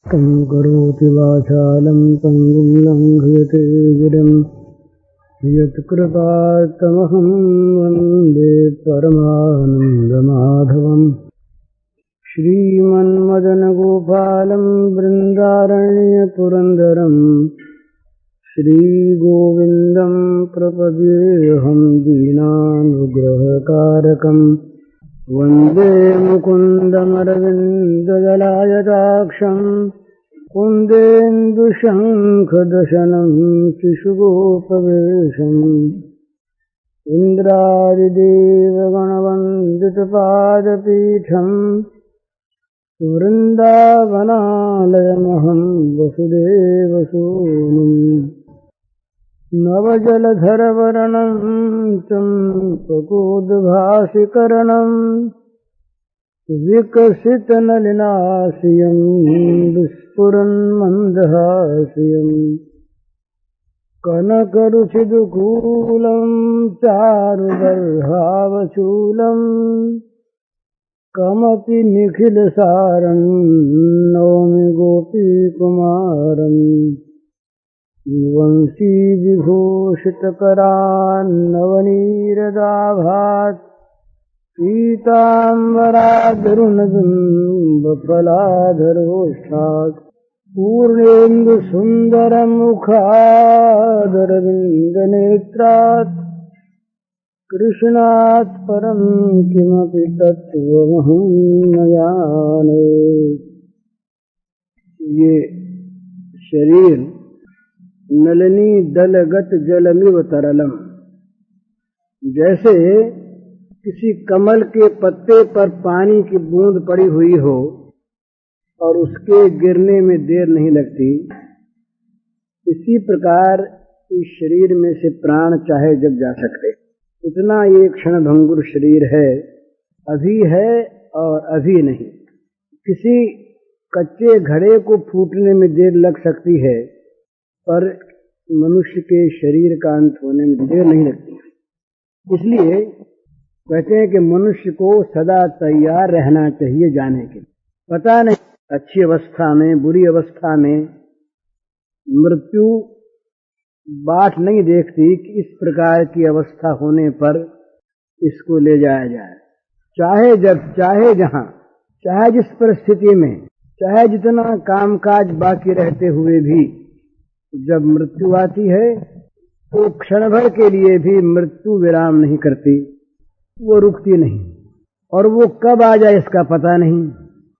तं करोति वाचालं पङ्गुं लङ्घयते गिरिं यत्कृपात्तमहं वन्दे परमानन्दमाधवम्। श्रीमन्मदनगोपालं बृन्दारण्यपुरन्दरं श्रीगोविन्दं प्रपद्येऽहं दीनानुग्रहकारकम्। वन्दे मुकुन्दमरविन्ददलायताक्षं कुन्देन्दुशङ्खदशनं शिशुगोपवेशम्। इन्द्रादिदेवगणवन्दितपादपीठं वृन्दावनालयमहं वसुदेवसूनुम्। नवजलधरवर्णं चम्पकोद्भासिकरणं विकसितनलिनास्यं विस्फुरन्मन्दहास्यं। कनकरुचिदुकूलं चारुदर्हावचूलं कमपि निखिलसारं नौमि गोपीकुमारम्। वंशी विभूषितकरान्नवनीरदाभात् पीताम्बरादरुणबिम्बफलाधरोष्ठात् पूर्णेन्दुसुन्दरमुखादरविन्दनेत्रात् कृष्णात् परं किमपि तत्त्वमहं न जाने। ये शरीर नलिनी दलगत जलमिव तरलम, जैसे किसी कमल के पत्ते पर पानी की बूंद पड़ी हुई हो और उसके गिरने में देर नहीं लगती, इसी प्रकार इस शरीर में से प्राण चाहे जब जा सकते। इतना ये क्षण भंगुर शरीर है, अभी है और अभी नहीं। किसी कच्चे घड़े को फूटने में देर लग सकती है, पर मनुष्य के शरीर का अंत होने में देर नहीं लगती। इसलिए कहते हैं कि मनुष्य को सदा तैयार रहना चाहिए जाने के। पता नहीं अच्छी अवस्था में बुरी अवस्था में मृत्यु बाट नहीं देखती कि इस प्रकार की अवस्था होने पर इसको ले जाया जाए। चाहे जब, चाहे जहां, चाहे जिस परिस्थिति में, चाहे जितना कामकाज बाकी रहते हुए भी जब मृत्यु आती है तो क्षण भर के लिए भी मृत्यु विराम नहीं करती, वो रुकती नहीं, और वो कब आ जाए इसका पता नहीं।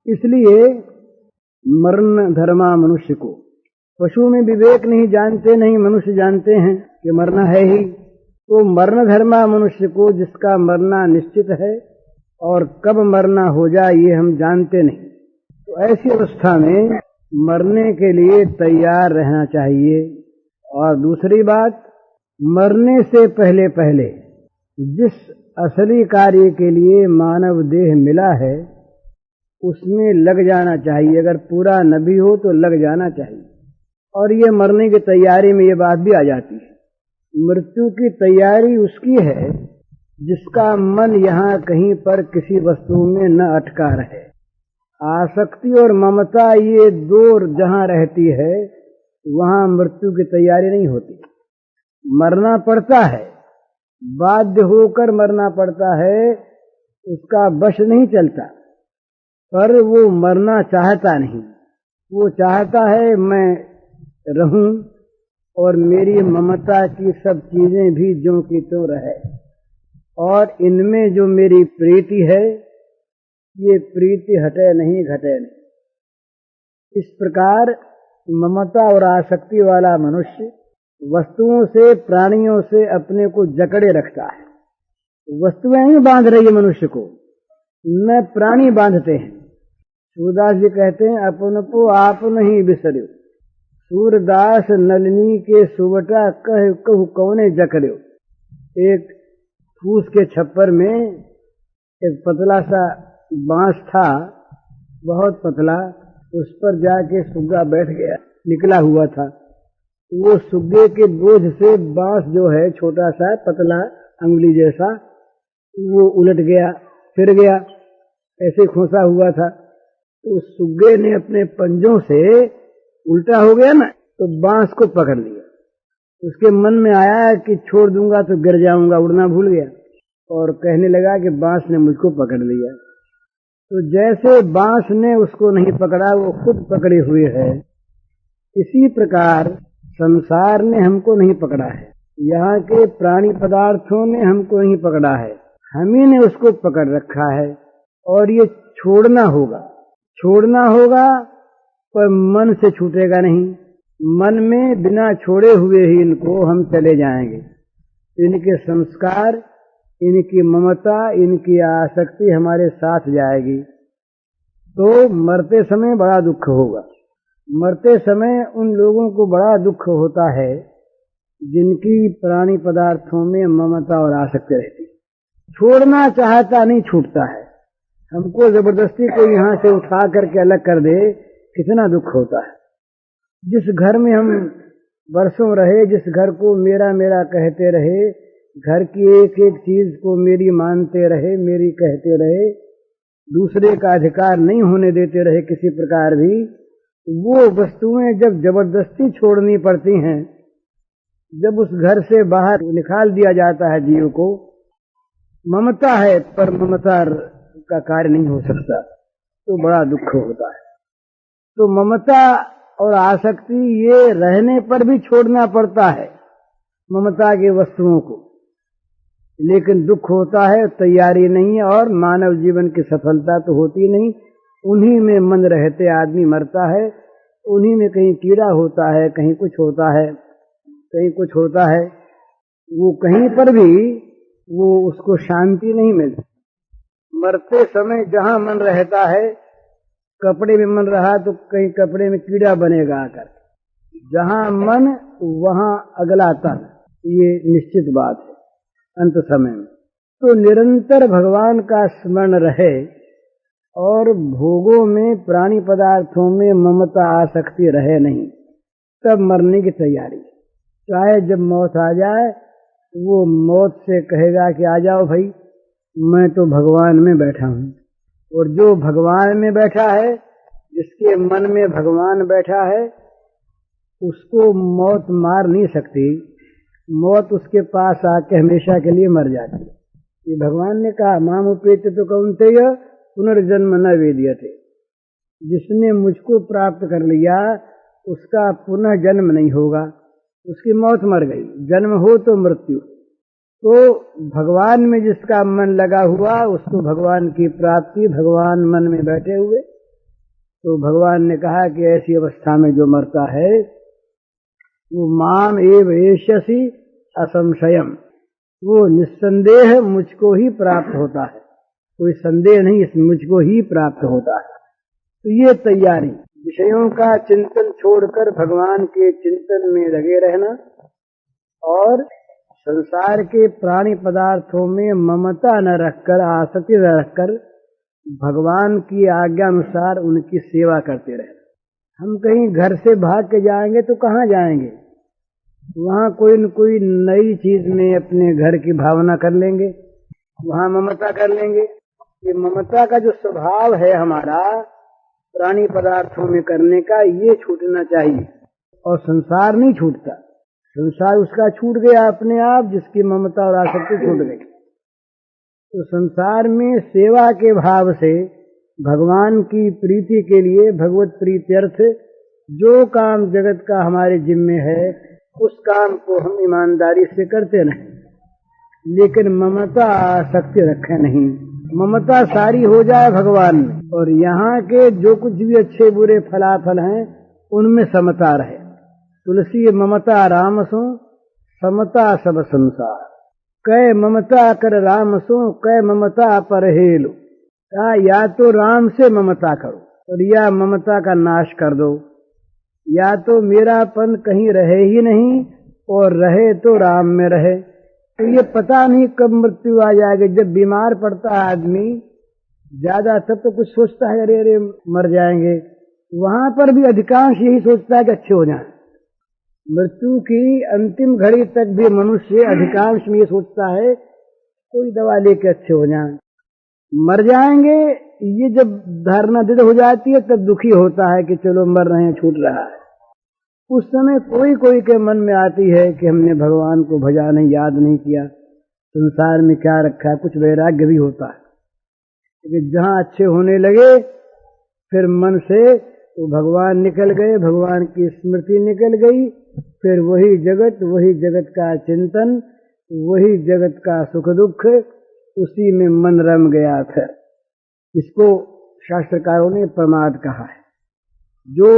इसलिए मरण धर्मा मनुष्य को, पशु में विवेक नहीं जानते, नहीं मनुष्य जानते हैं कि मरना है ही, तो मरण धर्मा मनुष्य को जिसका मरना निश्चित है और कब मरना हो जाए ये हम जानते नहीं। तो ऐसी अवस्था में मरने के लिए तैयार रहना चाहिए। और दूसरी बात, मरने से पहले पहले जिस असली कार्य के लिए मानव देह मिला है उसमें लग जाना चाहिए। अगर पूरा न भी हो तो लग जाना चाहिए। और ये मरने की तैयारी में ये बात भी आ जाती है। मृत्यु की तैयारी उसकी है जिसका मन यहाँ कहीं पर किसी वस्तु में न अटका रहे। आसक्ति और ममता ये दो जहां रहती है वहां मृत्यु की तैयारी नहीं होती। मरना पड़ता है, बाध्य होकर मरना पड़ता है, उसका वश नहीं चलता, पर वो मरना चाहता नहीं। वो चाहता है मैं रहूं और मेरी ममता की सब चीजें भी ज्यों की त्यों रहे, और इनमें जो मेरी प्रीति है ये प्रीति हटे नहीं घटे नहीं। इस प्रकार ममता और आसक्ति वाला मनुष्य वस्तुओं से, प्राणियों से अपने को जकड़े रखता है। वस्तुएं ही बांध रही है मनुष्य को, न प्राणी बांधते हैं। सूरदास जी कहते हैं अपन को आप नहीं बिसर्यो, सूरदास नलिनी के सुवटा कह कहु कौने जकड़्यो। एक फूस के छप्पर में एक पतला सा बांस था, बहुत पतला, उस पर जाके सुग्गा बैठ गया, निकला हुआ था। वो सुग्गे के बोझ से बांस जो है छोटा सा पतला अंगुली जैसा, वो उलट गया, फिर गया, ऐसे खोसा हुआ था। तो उस सुग्गे ने अपने पंजों से, उल्टा हो गया ना, तो बांस को पकड़ लिया। उसके मन में आया कि छोड़ दूंगा तो गिर जाऊंगा, उड़ना भूल गया और कहने लगा कि बांस ने मुझको पकड़ लिया। तो जैसे बांस ने उसको नहीं पकड़ा, वो खुद पकड़े हुए है, इसी प्रकार संसार ने हमको नहीं पकड़ा है, यहाँ के प्राणी पदार्थों ने हमको नहीं पकड़ा है, हम ही ने उसको पकड़ रखा है। और ये छोड़ना होगा पर मन से छूटेगा नहीं। मन में बिना छोड़े हुए ही इनको हम चले जाएंगे। इनके संस्कार, इनकी ममता, इनकी आसक्ति हमारे साथ जाएगी, तो मरते समय बड़ा दुख होगा। मरते समय उन लोगों को बड़ा दुख होता है जिनकी प्राणी पदार्थों में ममता और आसक्ति रहती। छोड़ना चाहता नहीं, छूटता है। हमको जबरदस्ती कोई यहाँ से उठा करके अलग कर दे, कितना दुख होता है। जिस घर में हम वर्षों रहे, जिस घर को मेरा मेरा कहते रहे, घर की एक एक चीज को मेरी मानते रहे, मेरी कहते रहे, दूसरे का अधिकार नहीं होने देते रहे किसी प्रकार भी, वो वस्तुएं जब जबरदस्ती छोड़नी पड़ती हैं, जब उस घर से बाहर निकाल दिया जाता है जीव को, ममता है पर ममता का कार्य नहीं हो सकता, तो बड़ा दुख होता है। तो ममता और आसक्ति ये रहने पर भी छोड़ना पड़ता है ममता की वस्तुओं को, लेकिन दुख होता है, तैयारी नहीं है, और मानव जीवन की सफलता तो होती नहीं। उन्हीं में मन रहते आदमी मरता है, उन्हीं में कहीं कीड़ा होता है, कहीं कुछ होता है, कहीं कुछ होता है। वो कहीं पर भी वो उसको शांति नहीं मिलती। मरते समय जहां मन रहता है, कपड़े में मन रहा तो कहीं कपड़े में कीड़ा बनेगा आकर। जहां मन वहां अगला तन, ये निश्चित बात है अंत समय में। तो निरंतर भगवान का स्मरण रहे और भोगों में, प्राणी पदार्थों में ममता आसक्ति रहे नहीं, तब मरने की तैयारी। चाहे जब मौत आ जाए, वो मौत से कहेगा कि आ जाओ भाई, मैं तो भगवान में बैठा हूं। और जो भगवान में बैठा है, जिसके मन में भगवान बैठा है, उसको मौत मार नहीं सकती। मौत उसके पास आके हमेशा के लिए मर जाती है। ये भगवान ने कहा, माम उपेत्य तो कौन्तेय पुनर्जन्म न वेद्यते। जिसने मुझको प्राप्त कर लिया उसका पुनः जन्म नहीं होगा। उसकी मौत मर गई, जन्म हो तो मृत्यु। तो भगवान में जिसका मन लगा हुआ, उसको भगवान की प्राप्ति, भगवान मन में बैठे हुए। तो भगवान ने कहा कि ऐसी अवस्था में जो मरता है, वो माम एव एष्यसि असंशयम, वो निस्संदेह मुझको ही प्राप्त होता है। कोई संदेह नहीं, इसमें मुझको ही प्राप्त होता है। तो ये तैयारी, विषयों का चिंतन छोड़कर भगवान के चिंतन में लगे रहना, और संसार के प्राणी पदार्थों में ममता न रखकर, आसक्ति न रखकर, भगवान की आज्ञा अनुसार उनकी सेवा करते रहना। हम कहीं घर से भाग के जाएंगे तो कहाँ जाएंगे? वहां कोई न कोई नई चीज में अपने घर की भावना कर लेंगे, वहां ममता कर लेंगे। ये ममता का जो स्वभाव है हमारा प्राणी पदार्थों में करने का, ये छूटना चाहिए। और संसार नहीं छूटता, संसार उसका छूट गया अपने आप, जिसकी ममता और आसक्ति छूट गई। तो संसार में सेवा के भाव से, भगवान की प्रीति के लिए, भगवत प्रीत्यर्थ जो काम जगत का हमारे जिम्मे है, उस काम को हम ईमानदारी से करते रहें, लेकिन ममता आसक्ति रखें नहीं। ममता सारी हो जाए भगवान में, और यहाँ के जो कुछ भी अच्छे बुरे फलाफल हैं उनमें समता रहे। तुलसी ममता राम सो, समता सब संसार। कै ममता कर राम सो, कै ममता पर हेलो। या तो राम से ममता करो और या ममता का नाश कर दो, या तो मेरापन कहीं रहे ही नहीं, और रहे तो राम में रहे। तो ये पता नहीं कब मृत्यु आ जाएगी। जब बीमार पड़ता है आदमी ज्यादा, तब तो कुछ सोचता है अरे अरे मर जाएंगे, वहां पर भी अधिकांश यही सोचता है कि अच्छे हो जाए। मृत्यु की अंतिम घड़ी तक भी मनुष्य अधिकांश में ये सोचता है कोई दवा लेके अच्छे हो जाए। मर जाएंगे ये जब धारणा दृढ़ हो जाती है तब दुखी होता है कि चलो मर रहे हैं, छूट रहा है। उस समय कोई कोई के मन में आती है कि हमने भगवान को भजा नहीं, याद नहीं किया, संसार में क्या रखा है, कुछ वैराग्य भी होता है। लेकिन जहां अच्छे होने लगे फिर मन से तो भगवान निकल गए, भगवान की स्मृति निकल गई, फिर वही जगत का चिंतन, वही जगत का सुख दुख, उसी में मन रम गया। फिर इसको शास्त्रकारों ने प्रमाद कहा है। जो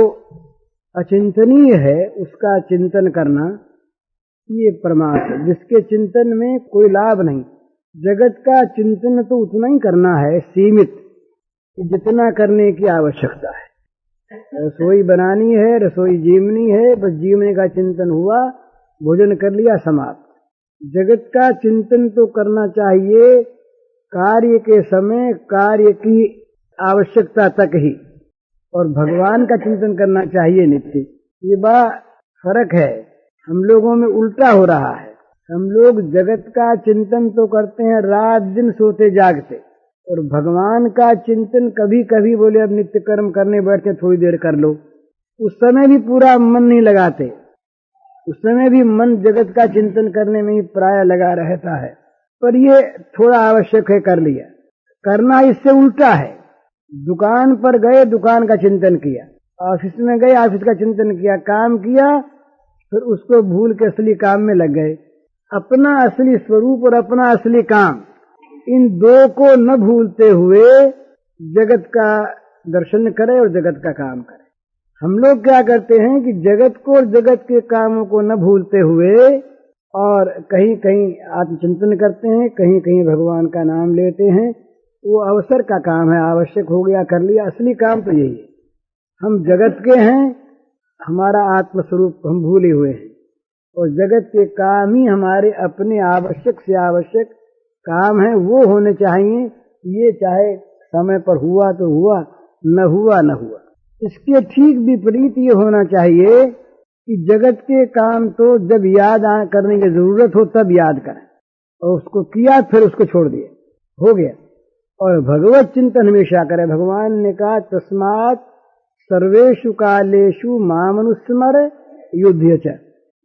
अचिंतनीय है उसका चिंतन करना ये प्रमाद है, जिसके चिंतन में कोई लाभ नहीं। जगत का चिंतन तो उतना ही करना है, सीमित, जितना करने की आवश्यकता है। रसोई बनानी है, रसोई जीवनी है, बस जीवने का चिंतन हुआ, भोजन कर लिया, समाप्त। जगत का चिंतन तो करना चाहिए कार्य के समय, कार्य की आवश्यकता तक ही, और भगवान का चिंतन करना चाहिए नित्य। ये बड़ा फर्क है, हम लोगों में उल्टा हो रहा है। हम लोग जगत का चिंतन तो करते हैं रात दिन सोते जागते, और भगवान का चिंतन कभी कभी बोले अब नित्य कर्म करने बैठते थोड़ी देर कर लो, उस समय भी पूरा मन नहीं लगाते, उस समय भी मन जगत का चिंतन करने में ही प्राय लगा रहता है। पर ये थोड़ा आवश्यक है, कर लिया। करना इससे उल्टा है। दुकान पर गए, दुकान का चिंतन किया, ऑफिस में गए, ऑफिस का चिंतन किया, काम किया, फिर उसको भूल के असली काम में लग गए। अपना असली स्वरूप और अपना असली काम, इन दो को न भूलते हुए जगत का दर्शन करे और जगत का काम करे। हम लोग क्या करते हैं कि जगत को और जगत के कामों को न भूलते हुए और कहीं कहीं आत्मचिंतन करते हैं, कहीं कहीं भगवान का नाम लेते हैं। वो अवसर का काम है, आवश्यक हो गया कर लिया। असली काम तो यही है। हम जगत के हैं, हमारा आत्मस्वरूप हम भूले हुए हैं, और जगत के काम ही हमारे अपने आवश्यक से आवश्यक काम है, वो होने चाहिए। ये चाहे समय पर हुआ तो हुआ, न हुआ न हुआ। इसके ठीक विपरीत ये होना चाहिए कि जगत के काम तो जब याद करने की जरूरत हो तब याद करें, और उसको किया फिर उसको छोड़ दिया, हो गया। और भगवत चिंतन हमेशा करें। भगवान ने कहा तस्मात् सर्वेषु कालेषु मामनुस्मर युध्य च।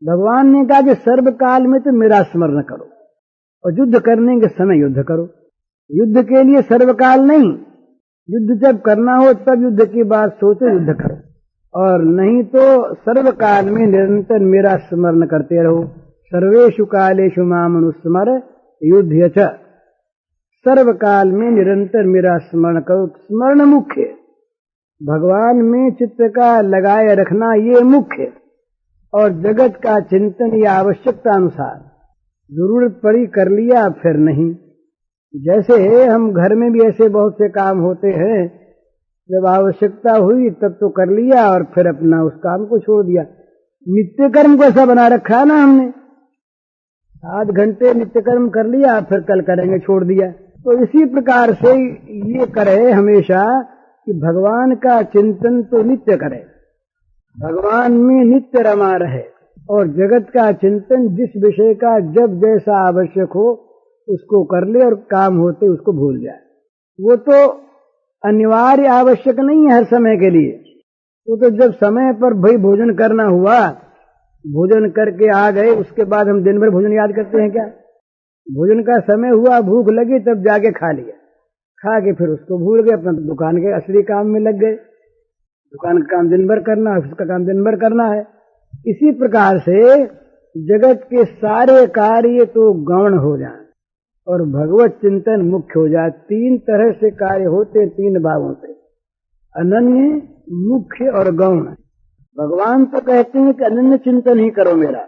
भगवान ने कहा कि सर्व काल में तो मेरा स्मरण करो, और युद्ध करने के समय युद्ध करो। युद्ध के लिए सर्वकाल नहीं, युद्ध जब करना हो तब युद्ध की बात सोचो, युद्ध करो, और नहीं तो सर्वकाल में निरंतर मेरा स्मरण करते रहो। सर्वेषु कालेषु मामनुस्मर युध्य च। सर्वकाल में निरंतर मेरा स्मरण करो। स्मरण मुख्य, भगवान में चित्त का लगाए रखना ये मुख्य, और जगत का चिंतन या आवश्यकता अनुसार जरूरत पड़ी कर लिया, फिर नहीं। जैसे हम घर में भी ऐसे बहुत से काम होते हैं, जब आवश्यकता हुई तब तो कर लिया और फिर अपना उस काम को छोड़ दिया। नित्य कर्म को ऐसा बना रखा है ना हमने, 8 घंटे नित्य कर्म कर लिया, फिर कल करेंगे, छोड़ दिया। तो इसी प्रकार से ये करे हमेशा कि भगवान का चिंतन तो नित्य करे, भगवान में नित्य रमा रहे, और जगत का चिंतन जिस विषय का जब जैसा आवश्यक हो उसको कर ले, और काम होते उसको भूल जाए। वो तो अनिवार्य आवश्यक नहीं है हर समय के लिए। वो तो जब समय पर भाई भोजन करना हुआ, भोजन करके आ गए, उसके बाद हम दिन भर भोजन याद करते हैं क्या? भोजन का समय हुआ, भूख लगी, तब जाके खा लिया, खा के फिर उसको भूल गए, अपना दुकान के असली काम में लग गए। दुकान का काम दिन भर करना है, उसका काम दिन भर करना है। इसी प्रकार से जगत के सारे कार्य तो गौण हो जाए और भगवत चिंतन मुख्य हो जाए। 3 तरह से कार्य होते, 3 भावों से, अनन्य, मुख्य और गौण। भगवान तो कहते हैं कि अनन्य चिंतन ही करो मेरा,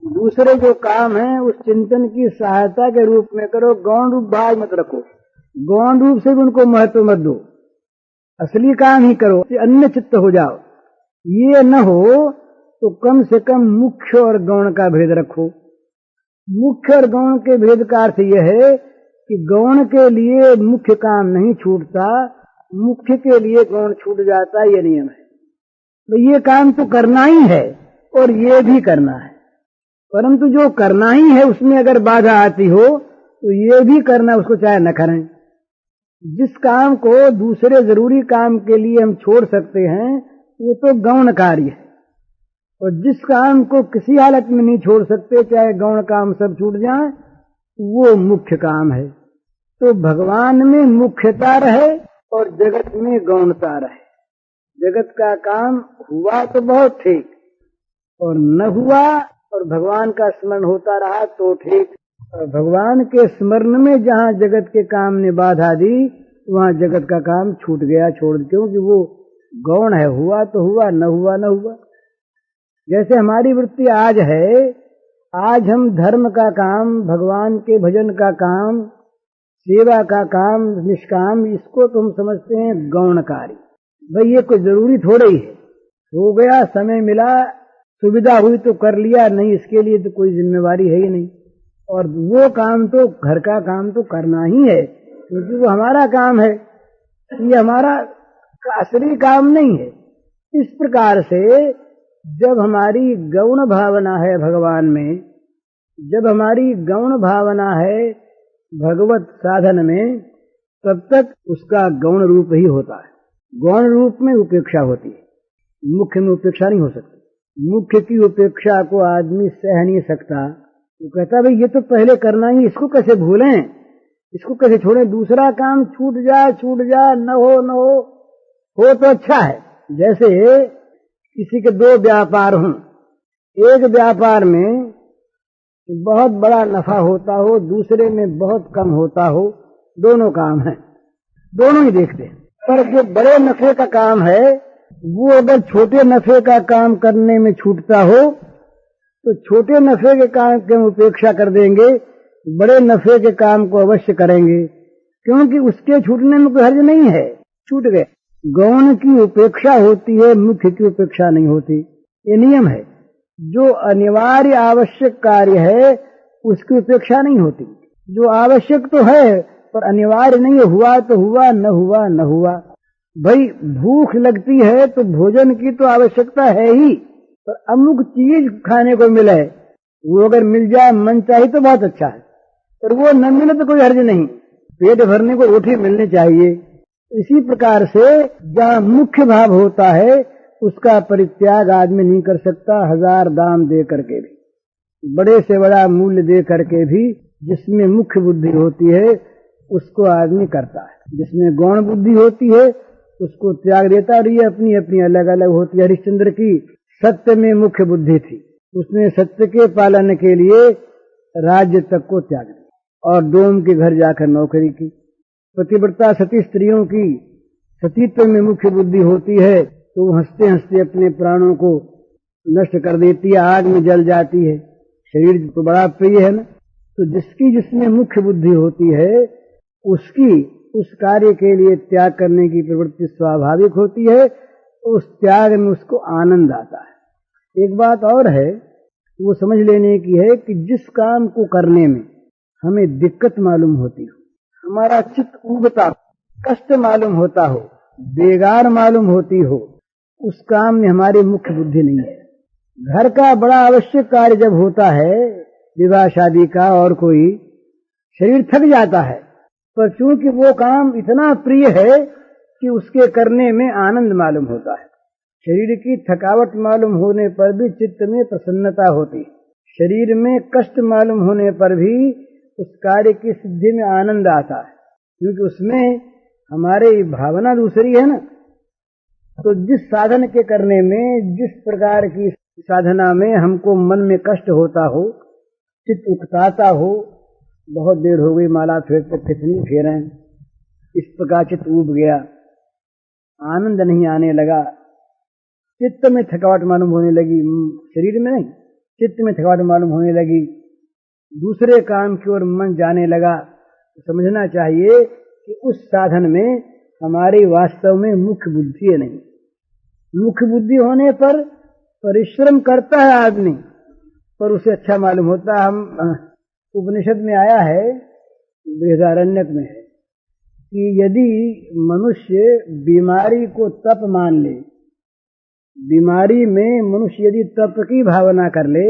दूसरे जो काम है उस चिंतन की सहायता के रूप में करो, गौण रूप भाग मत रखो, गौण रूप से भी उनको महत्व मत दो, असली काम ही करो, अन्य चित्त हो जाओ। ये न हो तो कम से कम मुख्य और गौण का भेद रखो। मुख्य और गौण के भेद का अर्थ यह है कि गौण के लिए मुख्य काम नहीं छूटता, मुख्य के लिए गौण छूट जाता, ये नियम है। तो ये काम तो करना ही है और ये भी करना है, परंतु जो करना ही है उसमें अगर बाधा आती हो तो ये भी करना, उसको चाहे न करें। जिस काम को दूसरे जरूरी काम के लिए हम छोड़ सकते हैं वो तो गौण कार्य है, और जिस काम को किसी हालत में नहीं छोड़ सकते, चाहे गौण काम सब छूट जाए, वो मुख्य काम है। तो भगवान में मुख्यता रहे और जगत में गौणता रहे। जगत का काम हुआ तो बहुत ठीक, और न हुआ और भगवान का स्मरण होता रहा तो ठीक। और भगवान के स्मरण में जहाँ जगत के काम ने बाधा दी, वहाँ जगत का काम छूट गया, छोड़, क्योंकि वो गौण है। हुआ तो हुआ, न हुआ न हुआ। जैसे हमारी वृत्ति आज है, आज हम धर्म का काम, भगवान के भजन का काम, सेवा का काम, निष्काम, इसको तो हम समझते हैं गौण कार्य। भाई ये कोई जरूरी थोड़ा ही है, हो गया, समय मिला, सुविधा हुई तो कर लिया, नहीं इसके लिए तो कोई जिम्मेवारी है ही नहीं। और वो काम तो, घर का काम तो करना ही है, क्योंकि वो हमारा काम है, ये हमारा असली काम नहीं है। इस प्रकार से जब हमारी गौण भावना है भगवान में, जब हमारी गौण भावना है भगवत साधन में, तब तक उसका गौण रूप ही होता है। गौण रूप में उपेक्षा होती है, मुख्य में उपेक्षा नहीं हो सकती। मुख्य की उपेक्षा को आदमी सह नहीं सकता। वो कहता भाई ये तो पहले करना ही, इसको कैसे भूलें, इसको कैसे छोड़ें, दूसरा काम छूट जाए, न हो तो अच्छा है। जैसे किसी के दो व्यापार हों, एक व्यापार में बहुत बड़ा नफा होता हो, दूसरे में बहुत कम होता हो, दोनों काम है, दोनों ही देखते हैं। पर जो बड़े नफे का काम है, वो अगर छोटे नफे का काम करने में छूटता हो तो छोटे नफे के काम की उपेक्षा कर देंगे, बड़े नफे के काम को अवश्य करेंगे, क्योंकि उसके छूटने में कोई हर्ज नहीं है, छूट गए। गौण की उपेक्षा होती है, मुख्य की उपेक्षा नहीं होती, ये नियम है। जो अनिवार्य आवश्यक कार्य है उसकी उपेक्षा नहीं होती। जो आवश्यक तो है पर अनिवार्य नहीं है, हुआ तो हुआ, न हुआ। भाई भूख लगती है तो भोजन की तो आवश्यकता है ही, पर अमुक चीज खाने को मिले, वो अगर मिल जाए मन चाहे तो बहुत अच्छा है, पर वो न मिले तो कोई हर्ज नहीं, पेट भरने को रोटी मिलनी चाहिए। इसी प्रकार से जहाँ मुख्य भाव होता है उसका परित्याग आदमी नहीं कर सकता, हजार दाम दे करके भी, बड़े से बड़ा मूल्य दे करके भी। जिसमें मुख्य बुद्धि होती है उसको आदमी करता है, जिसमें गौण बुद्धि होती है उसको त्याग देता। और ये अपनी अपनी अलग अलग होती है। हरिश्चंद्र की सत्य में मुख्य बुद्धि थी, उसने सत्य के पालन के लिए राज्य तक को त्याग दिया और डोम के घर जाकर नौकरी की। पतिव्रता सती स्त्रियों की सतीत्व में मुख्य बुद्धि होती है तो हंसते हंसते अपने प्राणों को नष्ट कर देती है, आग में जल जाती है। शरीर तो बड़ा प्रिय है ना, तो जिसकी जिसमें मुख्य बुद्धि होती है उसकी उस कार्य के लिए त्याग करने की प्रवृत्ति स्वाभाविक होती है, तो उस त्याग में उसको आनंद आता है। एक बात और है, वो समझ लेने की है कि जिस काम को करने में हमें दिक्कत मालूम होती हो, हमारा चित्त उबता, कष्ट मालूम होता हो, बेगार मालूम होती हो, उस काम में हमारी मुख्य बुद्धि नहीं है। घर का बड़ा आवश्यक कार्य जब होता है, विवाह शादी का और कोई, शरीर थक जाता है, पर चूंकि वो काम इतना प्रिय है कि उसके करने में आनंद मालूम होता है। शरीर की थकावट मालूम होने पर भी चित्त में प्रसन्नता होती है, शरीर में कष्ट मालूम होने पर भी उस कार्य की सिद्धि में आनंद आता है, क्योंकि उसमें हमारी भावना दूसरी है ना। तो जिस साधन के करने में, जिस प्रकार की साधना में हमको मन में कष्ट होता हो, चित्त उकताता हो, बहुत देर हो गई माला फेरते कितनी फेरें, इस प्रकार चित्त उब गया, आनंद नहीं आने लगा, चित्त में थकावट मालूम होने लगी, शरीर में नहीं, चित्त में थकावट मालूम होने लगी, दूसरे काम की ओर मन जाने लगा, तो समझना चाहिए कि उस साधन में हमारी वास्तव में मुख्य बुद्धि है नहीं। मुख्य बुद्धि होने पर परिश्रम करता है आदमी, पर उसे अच्छा मालूम होता है। हम उपनिषद में आया है, बृहदारण्यक में है, कि यदि मनुष्य बीमारी को तप मान ले, बीमारी में मनुष्य यदि तप की भावना कर ले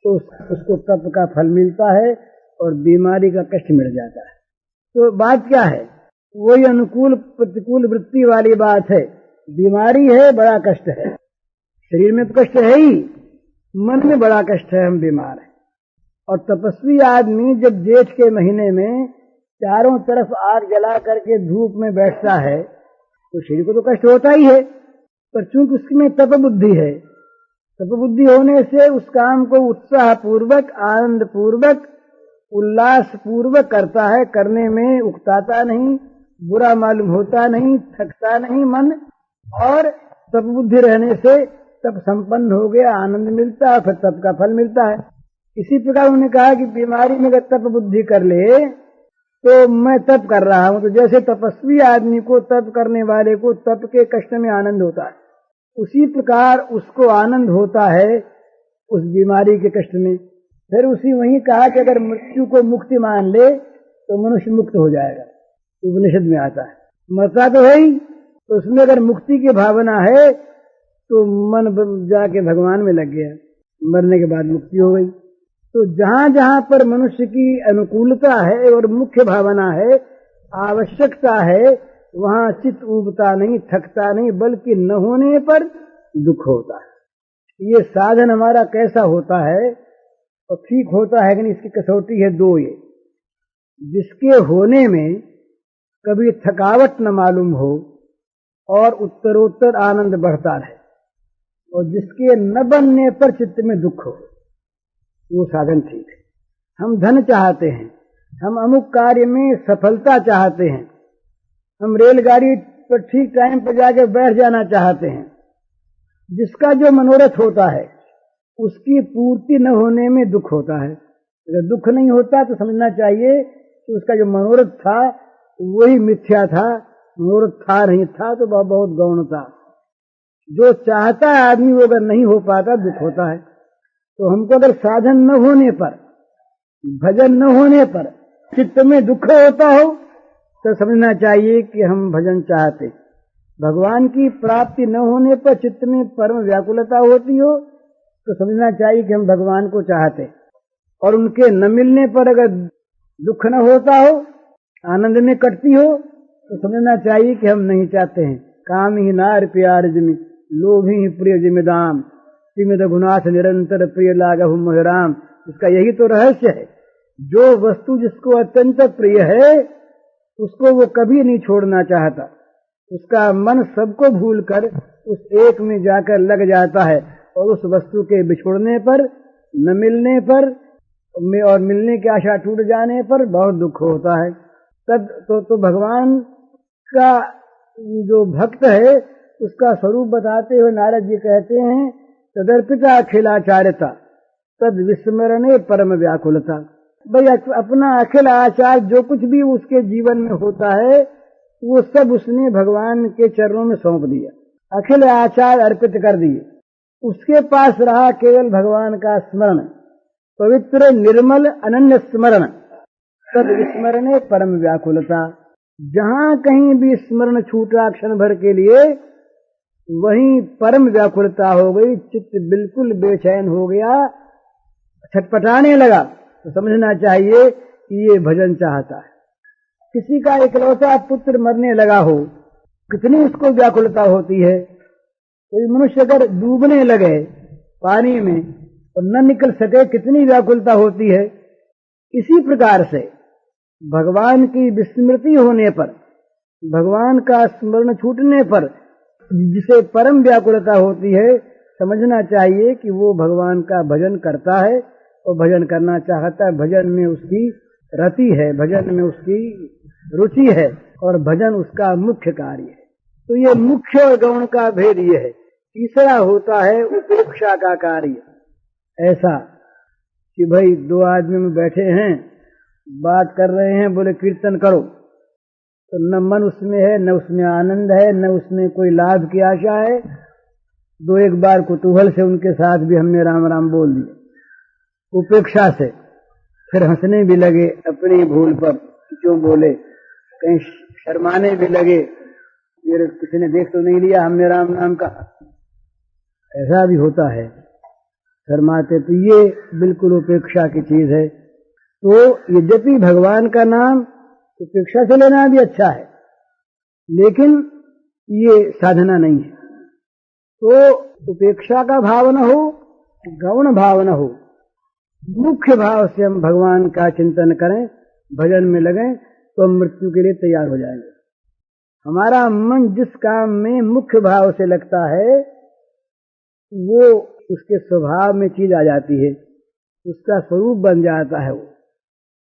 तो उसको तप का फल मिलता है और बीमारी का कष्ट मिट जाता है। तो बात क्या है, वही अनुकूल प्रतिकूल वृत्ति वाली बात है। बीमारी है, बड़ा कष्ट है, शरीर में तो कष्ट है ही, मन में बड़ा कष्ट है, हम बीमार हैं। और तपस्वी आदमी जब जेठ के महीने में चारों तरफ आग जला करके धूप में बैठता है तो शरीर को तो कष्ट होता ही है, पर चूंकि उसमें तप बुद्धि है, तप बुद्धि होने से उस काम को उत्साह पूर्वक, आनंद पूर्वक, उल्लास पूर्वक करता है, करने में उकताता नहीं, बुरा मालूम होता नहीं, थकता नहीं मन, और तप बुद्धि रहने से तप संपन्न हो गया, आनंद मिलता है, फिर तप का फल मिलता है। इसी प्रकार उन्होंने कहा कि बीमारी में अगर तप बुद्धि कर ले तो मैं तप कर रहा हूं, तो जैसे तपस्वी आदमी को, तप करने वाले को तप के कष्ट में आनंद होता है, उसी प्रकार उसको आनंद होता है उस बीमारी के कष्ट में। फिर उसी वहीं कहा कि अगर मृत्यु को मुक्ति मान ले तो मनुष्य मुक्त हो जाएगा, उपनिषद में आता है। मरता तो है ही, तो उसमें अगर मुक्ति की भावना है तो मन जाके भगवान में लग गया, मरने के बाद मुक्ति हो गई। तो जहां जहां पर मनुष्य की अनुकूलता है और मुख्य भावना है, आवश्यकता है, वहां चित्त उबता नहीं, थकता नहीं, बल्कि न होने पर दुख होता है। ये साधन हमारा कैसा होता है और ठीक होता है कि नहीं, इसकी कसौटी है दो। ये जिसके होने में कभी थकावट न मालूम हो और उत्तरोत्तर आनंद बढ़ता रहे, और जिसके न बनने पर चित्त में दुख हो, वो साधन ठीक है। हम धन चाहते हैं, हम अमुक कार्य में सफलता चाहते हैं, हम रेलगाड़ी पर ठीक टाइम पर जाकर बैठ जाना चाहते हैं, जिसका जो मनोरथ होता है उसकी पूर्ति न होने में दुख होता है। अगर दुख नहीं होता तो समझना चाहिए कि उसका जो मनोरथ था वही मिथ्या था, मनोरथ था नहीं था तो बहुत गौण था। जो चाहता है आदमी वो अगर नहीं हो पाता दुख होता है। तो हमको अगर साधन न होने पर, भजन न होने पर चित्त में दुख होता हो तो समझना चाहिए कि हम भजन चाहते। भगवान की प्राप्ति न होने पर चित्त में परम व्याकुलता होती हो तो समझना चाहिए कि हम भगवान को चाहते। और उनके न मिलने पर अगर दुख न होता हो, आनंद में कटती हो, तो समझना चाहिए कि हम नहीं चाहते हैं। काम ही नार प्यार जिमि, लोभ ही प्रिय जिमिदाम, तिमिद गुनाथ निरंतर प्रिय लागहु मोहराम। इसका यही तो रहस्य है। जो वस्तु जिसको अत्यंत प्रिय है उसको वो कभी नहीं छोड़ना चाहता, उसका मन सबको भूलकर उस एक में जाकर लग जाता है, और उस वस्तु के बिछोड़ने पर, न मिलने पर और मिलने की आशा टूट जाने पर बहुत दुख होता है। तब तो भगवान का जो भक्त है उसका स्वरूप बताते हुए नारद जी कहते हैं, तदर्पिता अखिलाचार्यता तद विस्मरणे परम व्याकुलता। भाई अपना अखिल आचार जो कुछ भी उसके जीवन में होता है वो सब उसने भगवान के चरणों में सौंप दिया, अखिल आचार अर्पित कर दिए। उसके पास रहा केवल भगवान का स्मरण, पवित्र निर्मल अनन्य स्मरण, तद विस्मरणे परम व्याकुलता। जहां कहीं भी स्मरण छूटा क्षण भर के लिए वहीं परम व्याकुलता हो गई, चित्त बिल्कुल बेचैन हो गया, छटपटाने लगा। तो समझना चाहिए कि ये भजन चाहता है। किसी का इकलौता पुत्र मरने लगा हो, कितनी उसको व्याकुलता होती है। कोई मनुष्य अगर डूबने लगे पानी में और न निकल सके, कितनी व्याकुलता होती है। इसी प्रकार से भगवान की विस्मृति होने पर, भगवान का स्मरण छूटने पर जिसे परम व्याकुलता होती है, समझना चाहिए कि वो भगवान का भजन करता है और भजन करना चाहता है। भजन में उसकी रति है, भजन में उसकी रुचि है और भजन उसका मुख्य कार्य है। तो ये मुख्य और गौण का भेद ये है। तीसरा होता है उपेक्षा का कार्य। ऐसा कि भाई दो आदमी में बैठे हैं, बात कर रहे हैं, बोले कीर्तन करो, तो न मन उसमें है, न उसमें आनंद है, न उसमें कोई लाभ की आशा है। दो एक बार कुतूहल से उनके साथ भी हमने राम राम बोल दिया, उपेक्षा से। फिर हंसने भी लगे अपनी भूल पर, क्यों बोले, कहीं शर्माने भी लगे, फिर किसी ने देख तो नहीं लिया हमने राम नाम कहा, ऐसा भी होता है, शर्माते। तो ये बिल्कुल उपेक्षा की चीज है। तो यद्यपि भगवान का नाम उपेक्षा से लेना भी अच्छा है, लेकिन ये साधना नहीं है। तो उपेक्षा का भाव न हो, गौण भाव न हो, मुख्य भाव से हम भगवान का चिंतन करें, भजन में लगें, तो हम मृत्यु के लिए तैयार हो जाएंगे। हमारा मन जिस काम में मुख्य भाव से लगता है वो उसके स्वभाव में चीज आ जाती है, उसका स्वरूप बन जाता है वो।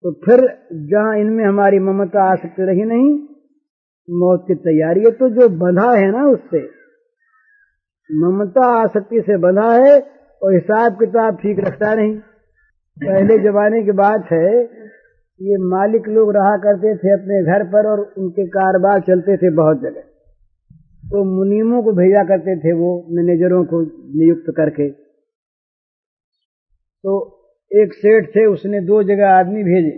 तो फिर जहां इनमें हमारी ममता आसक्ति रही नहीं, मौत की तैयारी है। तो जो बंधा है ना, उससे ममता आसक्ति से बंधा है और हिसाब किताब ठीक रखता नहीं। पहले जमाने की बात है, ये मालिक लोग रहा करते थे अपने घर पर और उनके कारोबार चलते थे बहुत जगह, तो मुनीमों को भेजा करते थे वो, मैनेजरों को नियुक्त करके। तो एक सेठ थे, उसने 2 जगह आदमी भेजे।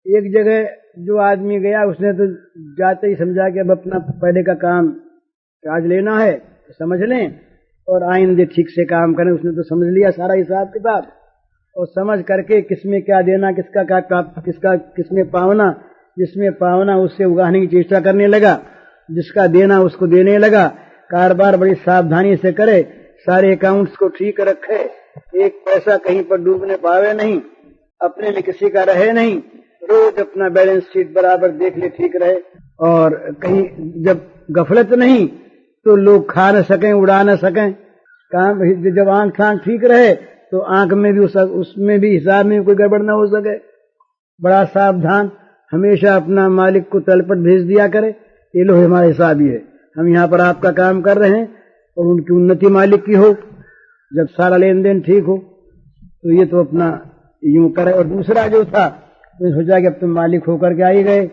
एक जगह जो आदमी गया, उसने तो जाते ही समझा कि अब अपना पहले का काम काज लेना है तो समझ लें और आइंदे ठीक से काम करें। उसने तो समझ लिया सारा हिसाब किताब, और समझ करके किसमें क्या देना, किसका क्या प्राप्त, किसमें पावना, जिसमें पावना उससे उगाने की चेष्टा करने लगा, जिसका देना उसको देने लगा। कारोबार बड़ी सावधानी से करे, सारे अकाउंट्स को ठीक रखे, एक पैसा कहीं पर डूबने पावे नहीं, अपने में किसी का रहे नहीं, रोज अपना बैलेंस शीट बराबर देख ले, ठीक रहे, और कहीं जब गफलत नहीं तो लोग खा न सकें, उड़ा न सकें काम। जब आंख ठीक रहे तो आंख में भी उसमें भी हिसाब में कोई गड़बड़ न हो सके। बड़ा सावधान, हमेशा अपना मालिक को तलपट भेज दिया करे, ये लो हमारा हिसाब ही है, हम यहाँ पर आपका काम कर रहे हैं, और उनकी उन्नति मालिक की हो, जब सारा लेन देन ठीक हो तो ये तो अपना यूं करे। और दूसरा जो था, तो सोचा कि अब तुम मालिक होकर के आ ही गए।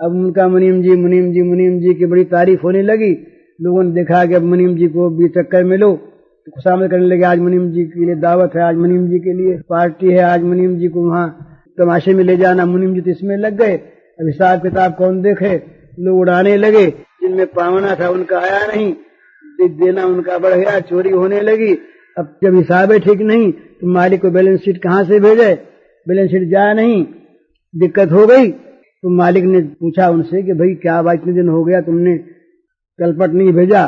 अब उनका मुनीम जी की बड़ी तारीफ होने लगी। लोगों ने देखा कि अब मुनीम जी को भी चक्कर में लो, तो खुशामद करने लगे, आज मुनीम जी के लिए दावत है, आज मुनीम जी के लिए पार्टी है, आज मुनीम जी को वहां तमाशे में ले जाना। मुनीम जी तो इसमें लग गए। अब हिसाब किताब कौन देखे, लोग उड़ाने लगे। जिनमें पावना था उनका आया नहीं, देना उनका बढ़ गया, चोरी होने लगी। अब जब हिसाब है ठीक नहीं तो मालिक को बैलेंस शीट कहाँ से भेजे, बैलेंस शीट जाए नहीं, दिक्कत हो गई। तो मालिक ने पूछा उनसे कि भाई क्या बात, इतने दिन हो गया तुमने तलपट नहीं भेजा,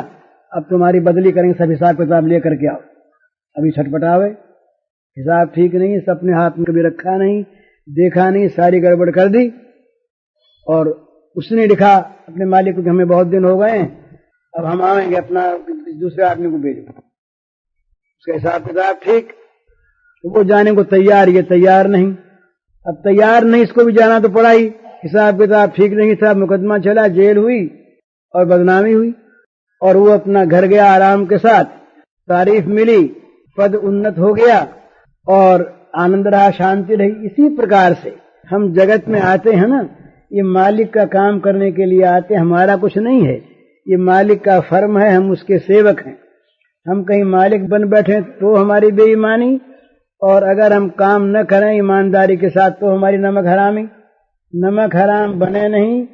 अब तुम्हारी बदली करेंगे, सब हिसाब किताब लेकर के आओ। अभी छटपटावे, हिसाब ठीक नहीं, सब अपने हाथ में कभी रखा नहीं, देखा नहीं, सारी गड़बड़ कर दी। और उसने लिखा अपने मालिक को कि हमें बहुत दिन हो गए, अब हम आएंगे, अपना दूसरे आदमी को भेजो, उसका हिसाब किताब ठीक। तो वो जाने को तैयार, ये तैयार नहीं। अब तैयार नहीं, इसको भी जाना तो पड़ा ही। हिसाब किताब ठीक नहीं था, मुकदमा चला, जेल हुई और बदनामी हुई। और वो अपना घर गया आराम के साथ, तारीफ मिली, पद उन्नत हो गया और आनंद रहा, शांति रही। इसी प्रकार से हम जगत में आते हैं ना, ये मालिक का काम करने के लिए आते, हमारा कुछ नहीं है, ये मालिक का फर्म है, हम उसके सेवक हैं। हम कहीं मालिक बन बैठे तो हमारी बेईमानी, और अगर हम काम न करें ईमानदारी के साथ तो हमारी नमक हरामी। नमक हराम बने नहीं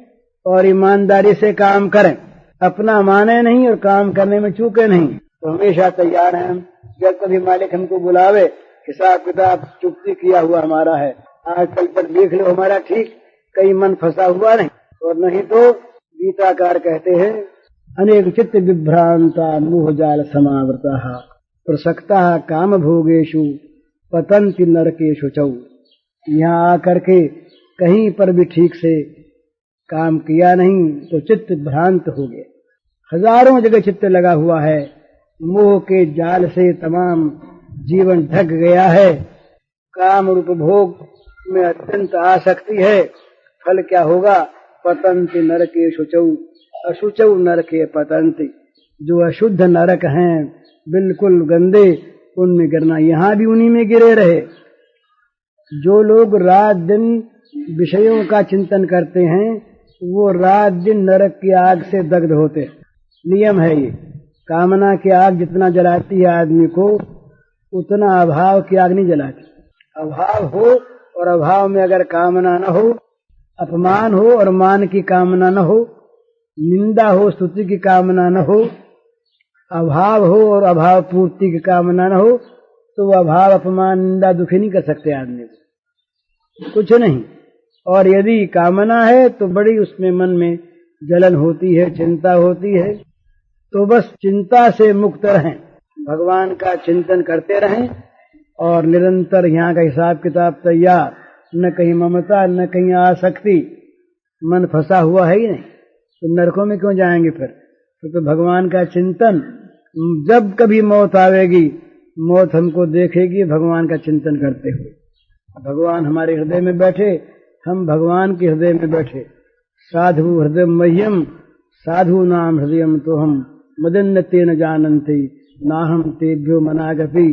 और ईमानदारी से काम करें, अपना माने नहीं और काम करने में चूके नहीं, तो हमेशा तैयार हैं हम। जब कभी मालिक हमको बुलावे, हिसाब किताब चुप्ती किया हुआ हमारा है, आज कल पर देख लो हमारा ठीक, कहीं मन फंसा हुआ नहीं। और नहीं तो गीताकार कहते हैं, अनेक चित्त विभ्रांता मोह जाल समावृता प्रसक्ता काम भोगेशु पतंति नरकेशु चौ। यहाँ आकर के कहीं पर भी ठीक से काम किया नहीं तो चित्त भ्रांत हो गया। हजारों जगह चित्त लगा हुआ है, मोह के जाल से तमाम जीवन ढक गया है, काम और उपभोग में अत्यंत आसक्ति है। फल क्या होगा, पतंति नरके शुचौ, अशुचौ नरके पतंति। जो अशुद्ध नरक हैं, बिल्कुल गंदे, उनमें गिरना, यहाँ भी उन्हीं में गिरे रहे। जो लोग रात दिन विषयों का चिंतन करते हैं वो रात दिन नरक की आग से दग्ध होते हैं। नियम है ये, कामना की आग जितना जलाती है आदमी को, उतना अभाव की आग नहीं जलाती। अभाव हो और अभाव में अगर कामना न हो, अपमान हो और मान की कामना न हो, निंदा हो स्तुति की कामना न हो, अभाव हो और अभाव पूर्ति की कामना न हो, तो वो अभाव अपमान निंदा दुखी नहीं कर सकते आदमी को, कुछ नहीं। और यदि कामना है तो बड़ी उसमें मन में जलन होती है, चिंता होती है। तो बस चिंता से मुक्त रहें, भगवान का चिंतन करते रहें और निरंतर यहाँ का हिसाब किताब तैयार, न कहीं ममता न कहीं आसक्ति। मन फंसा हुआ है ही नहीं तो नरकों में क्यों जाएंगे फिर? तो भगवान का चिंतन, जब कभी मौत आवेगी, मौत हमको देखेगी भगवान का चिंतन करते हुए। भगवान हमारे हृदय में बैठे, हम भगवान के हृदय में बैठे। साधु हृदय मह्यम साधु नाम हृदयम तो हम मदन तेन जानन्ति नाहम तेभ्यो मनागपि।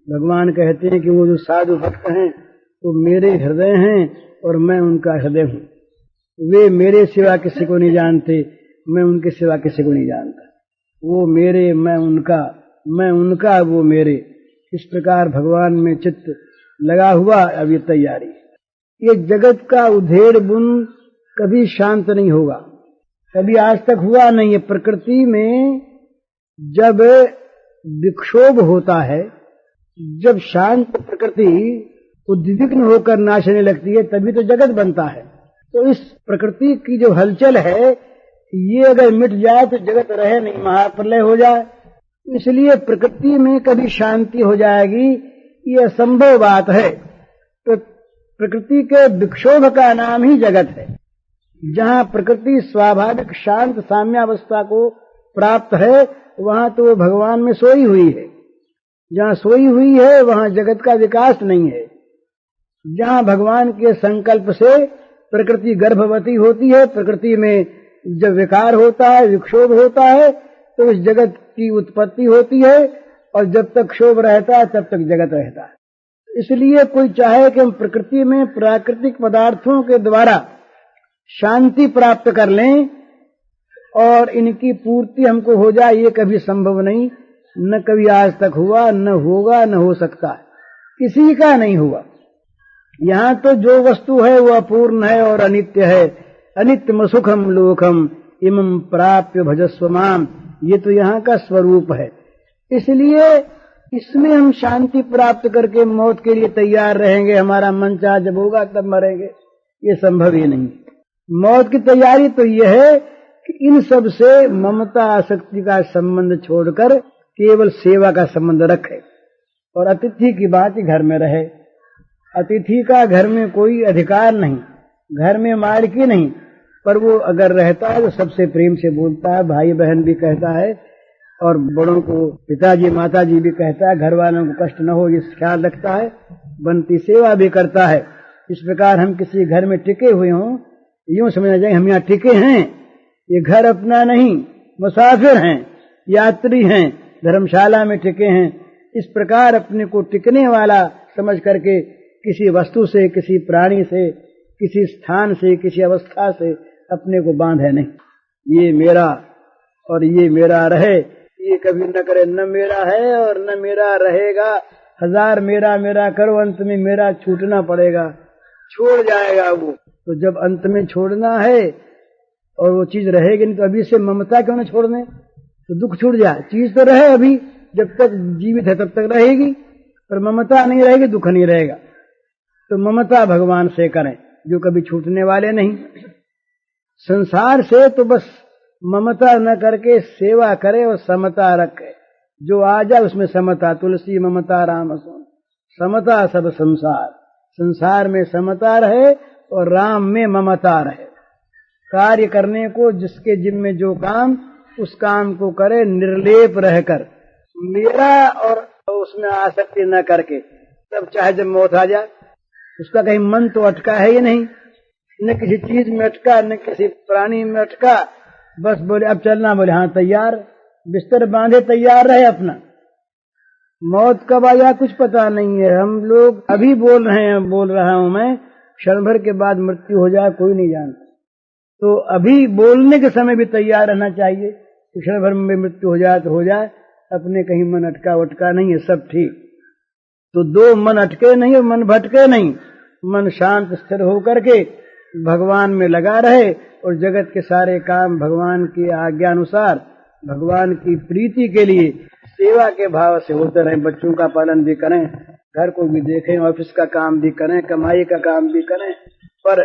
भगवान कहते हैं कि वो जो साधु भक्त हैं वो मेरे हृदय हैं और मैं उनका हृदय हूँ। वे मेरे सिवा किसी को नहीं जानते, मैं उनके सिवा किसी को नहीं जानता। वो मेरे, मैं उनका, वो मेरे। इस प्रकार भगवान में चित्त लगा हुआ। अब ये तैयारी, ये जगत का उधेड़ बुन कभी शांत नहीं होगा, कभी आज तक हुआ नहीं है। प्रकृति में जब विक्षोभ होता है, जब शांत प्रकृति उद्विग्न होकर नाचने लगती है, तभी तो जगत बनता है। तो इस प्रकृति की जो हलचल है, ये अगर मिट जाए तो जगत रहे नहीं, महाप्रलय हो जाए। इसलिए प्रकृति में कभी शांति हो जाएगी ये असंभव बात है। तो प्रकृति के विक्षोभ का नाम ही जगत है। जहाँ प्रकृति स्वाभाविक शांत साम्यावस्था को प्राप्त है, वहाँ तो वो भगवान में सोई हुई है। जहाँ सोई हुई है वहाँ जगत का विकास नहीं है। जहाँ भगवान के संकल्प से प्रकृति गर्भवती होती है, प्रकृति में जब विकार होता है, विक्षोभ होता है, तो उस जगत की उत्पत्ति होती है। और जब तक क्षोभ रहता है तब तक जगत रहता है। इसलिए कोई चाहे कि हम प्रकृति में प्राकृतिक पदार्थों के द्वारा शांति प्राप्त कर लें और इनकी पूर्ति हमको हो जाए, ये कभी संभव नहीं। न कभी आज तक हुआ, न होगा, न हो सकता है, किसी का नहीं हुआ। यहाँ तो जो वस्तु है वो अपूर्ण है और अनित्य है। अनित्यम सुखम लोकम इमं प्राप्य भजस्व माम, ये तो यहाँ का स्वरूप है। इसलिए इसमें हम शांति प्राप्त करके मौत के लिए तैयार रहेंगे। हमारा मन चाह जब होगा तब मरेंगे, ये संभव ही नहीं। मौत की तैयारी तो यह है कि इन सब से ममता आसक्ति का संबंध छोड़कर केवल सेवा का संबंध रखे और अतिथि की बात घर में रहे। अतिथि का घर में कोई अधिकार नहीं, घर में मालिकी नहीं, पर वो अगर रहता है तो सबसे प्रेम से बोलता है, भाई बहन भी कहता है और बड़ों को पिताजी माताजी भी कहता है, घर वालों को कष्ट न हो ये ख्याल रखता है, बनती सेवा भी करता है। इस प्रकार हम किसी घर में टिके हुए हों, यूं समझना चाहिए हम यहाँ टिके हैं, ये घर अपना नहीं, मुसाफिर हैं, यात्री हैं, धर्मशाला में टिके हैं। इस प्रकार अपने को टिकने वाला समझ करके किसी वस्तु से, किसी प्राणी से, किसी स्थान से, किसी अवस्था से अपने को बांधे नहीं। ये मेरा और ये मेरा रहे, ये कभी न करे न मेरा है और न मेरा रहेगा। हजार मेरा मेरा करो, अंत में मेरा छूटना पड़ेगा, छोड़ जाएगा वो। तो जब अंत में छोड़ना है और वो चीज रहेगी नहीं तो अभी से ममता क्यों न छोड़ने, तो दुख छूट जाए। चीज तो रहे अभी, जब तक जीवित है तब तक रहेगी, पर ममता नहीं रहेगी, दुख नहीं रहेगा। तो ममता भगवान से करें जो कभी छूटने वाले नहीं। संसार से तो बस ममता न करके सेवा करे और समता रखे, जो आ जाए उसमें समता। तुलसी ममता राम सोन, समता सब संसार। संसार में समता रहे और राम में ममता रहे। कार्य करने को जिसके जिम्मे जो काम, उस काम को करे निर्लेप रहकर, मेरा और उसमें आसक्ति न करके। तब चाहे जब मौत आ जाए, उसका कहीं मन तो अटका है ही नहीं, न किसी चीज में अटका, न किसी प्राणी में अटका। बस बोले अब चलना, बोले हाँ तैयार, बिस्तर बांधे तैयार रहे अपना। मौत कब आया कुछ पता नहीं है। हम लोग अभी बोल रहे हैं, बोल रहा हूं मैं, क्षण भर के बाद मृत्यु हो जाए कोई नहीं जानता। तो अभी बोलने के समय भी तैयार रहना चाहिए। क्षण भर में मृत्यु हो जाए तो हो जाए, अपने कहीं मन अटका वटका नहीं है, सब ठीक। तो दो मन अटके नहीं और मन भटके नहीं, मन शांत स्थिर होकर के भगवान में लगा रहे और जगत के सारे काम भगवान की आज्ञा अनुसार, भगवान की प्रीति के लिए सेवा के भाव से होते रहे। बच्चों का पालन भी करें, घर को भी देखें, ऑफिस का काम भी करें, कमाई का काम भी करें, पर